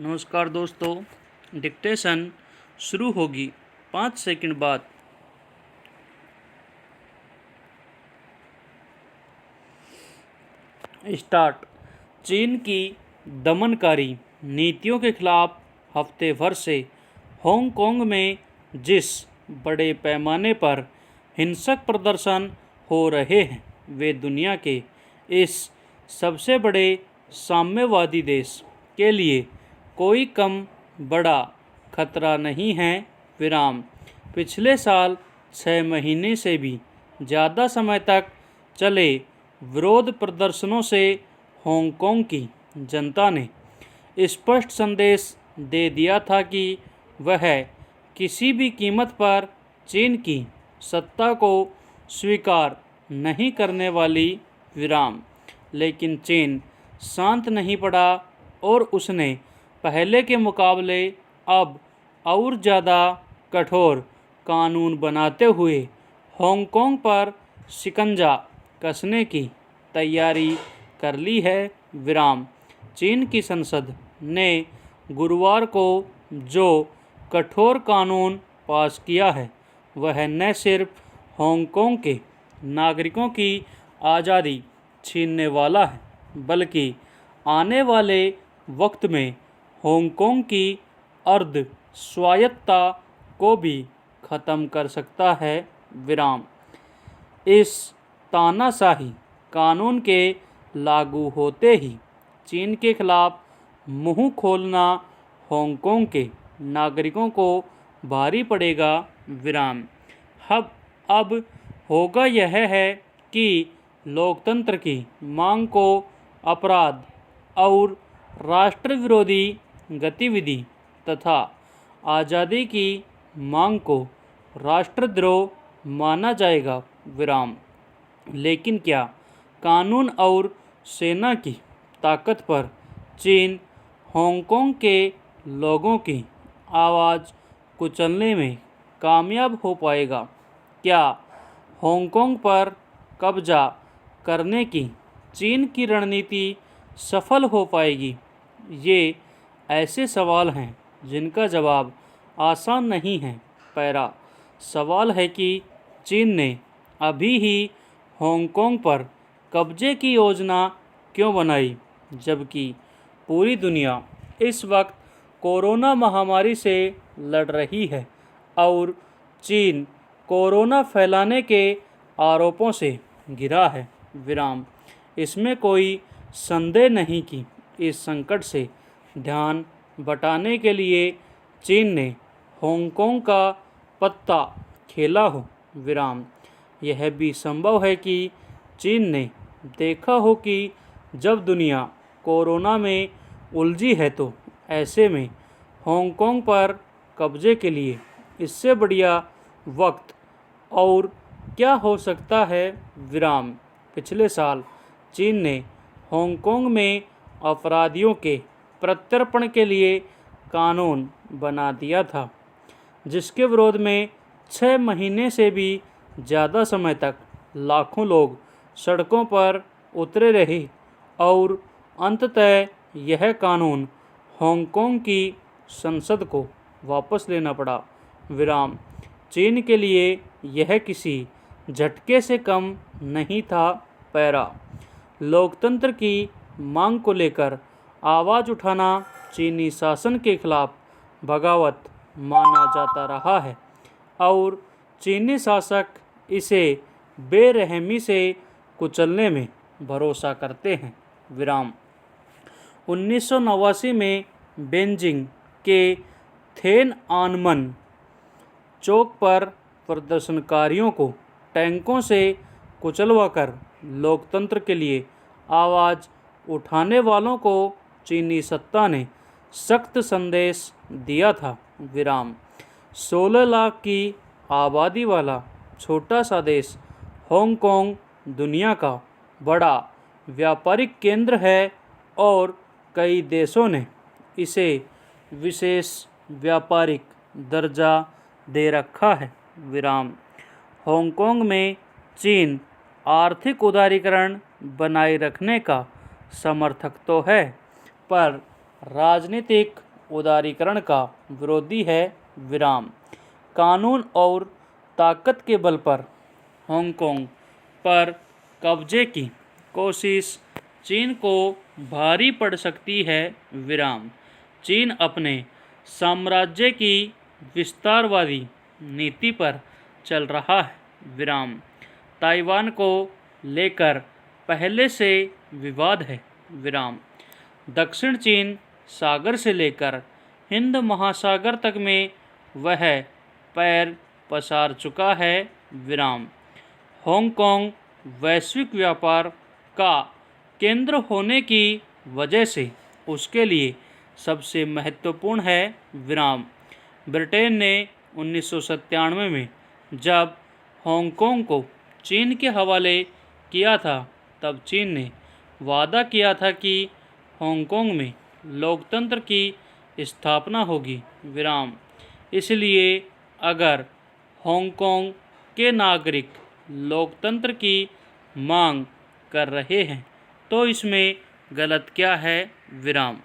नमस्कार दोस्तों, डिक्टेशन शुरू होगी 5 सेकंड बाद। स्टार्ट। चीन की दमनकारी नीतियों के खिलाफ हफ्ते भर से हांगकांग में जिस बड़े पैमाने पर हिंसक प्रदर्शन हो रहे हैं, वे दुनिया के इस सबसे बड़े साम्यवादी देश के लिए कोई कम बड़ा खतरा नहीं है। पिछले साल 6 महीने से भी ज़्यादा समय तक चले विरोध प्रदर्शनों से हांगकांग की जनता ने स्पष्ट संदेश दे दिया था कि वह किसी भी कीमत पर चीन की सत्ता को स्वीकार नहीं करने वाली। लेकिन चीन शांत नहीं पड़ा और उसने पहले के मुकाबले अब और ज़्यादा कठोर कानून बनाते हुए हांगकांग पर शिकंजा कसने की तैयारी कर ली है। चीन की संसद ने गुरुवार को जो कठोर कानून पास किया है, वह न सिर्फ हांगकांग के नागरिकों की आज़ादी छीनने वाला है, बल्कि आने वाले वक्त में हांगकांग की अर्ध स्वायत्तता को भी ख़त्म कर सकता है। इस तानाशाही कानून के लागू होते ही चीन के खिलाफ मुंह खोलना हांगकांग के नागरिकों को भारी पड़ेगा। अब होगा यह है कि लोकतंत्र की मांग को अपराध और राष्ट्र विरोधी गतिविधि तथा आज़ादी की मांग को राष्ट्रद्रोह माना जाएगा। लेकिन क्या कानून और सेना की ताकत पर चीन हांगकांग के लोगों की आवाज़ कुचलने में कामयाब हो पाएगा? क्या हांगकांग पर कब्जा करने की चीन की रणनीति सफल हो पाएगी? ये ऐसे सवाल हैं जिनका जवाब आसान नहीं है। पहला सवाल है कि चीन ने अभी ही हांगकांग पर कब्जे की योजना क्यों बनाई, जबकि पूरी दुनिया इस वक्त कोरोना महामारी से लड़ रही है और चीन कोरोना फैलाने के आरोपों से घिरा है। इसमें कोई संदेह नहीं कि इस संकट से ध्यान बटाने के लिए चीन ने हांगकांग का पत्ता खेला हो। यह भी संभव है कि चीन ने देखा हो कि जब दुनिया कोरोना में उलझी है, तो ऐसे में हांगकांग पर कब्जे के लिए इससे बढ़िया वक्त और क्या हो सकता है। पिछले साल चीन ने हांगकांग में अपराधियों के प्रत्यर्पण के लिए कानून बना दिया था, जिसके विरोध में 6 महीने से भी ज़्यादा समय तक लाखों लोग सड़कों पर उतरे रहे और अंततः यह कानून हांगकांग की संसद को वापस लेना पड़ा। चीन के लिए यह किसी झटके से कम नहीं था। लोकतंत्र की मांग को लेकर आवाज़ उठाना चीनी शासन के खिलाफ बगावत माना जाता रहा है और चीनी शासक इसे बेरहमी से कुचलने में भरोसा करते हैं। 1989 में बीजिंग के थिएनआनमन चौक पर प्रदर्शनकारियों को टैंकों से कुचलवाकर लोकतंत्र के लिए आवाज़ उठाने वालों को चीनी सत्ता ने सख्त संदेश दिया था। 16 लाख की आबादी वाला छोटा सा देश हांगकांग दुनिया का बड़ा व्यापारिक केंद्र है और कई देशों ने इसे विशेष व्यापारिक दर्जा दे रखा है। हांगकांग में चीन आर्थिक उदारीकरण बनाए रखने का समर्थक तो है, पर राजनीतिक उदारीकरण का विरोधी है, विराम। कानून और ताकत के बल पर हांगकांग पर कब्जे की कोशिश चीन को भारी पड़ सकती है, विराम। चीन अपने साम्राज्य की विस्तारवादी नीति पर चल रहा है, विराम। ताइवान को लेकर पहले से विवाद है, विराम। दक्षिण चीन सागर से लेकर हिंद महासागर तक में वह पैर पसार चुका है, विराम। हांगकांग वैश्विक व्यापार का केंद्र होने की वजह से उसके लिए सबसे महत्वपूर्ण है, विराम। ब्रिटेन ने 1997 में जब हांगकांग को चीन के हवाले किया था, तब चीन ने वादा किया था कि हांगकांग में लोकतंत्र की स्थापना होगी, विराम। इसलिए अगर हांगकांग के नागरिक लोकतंत्र की मांग कर रहे हैं तो इसमें गलत क्या है, विराम।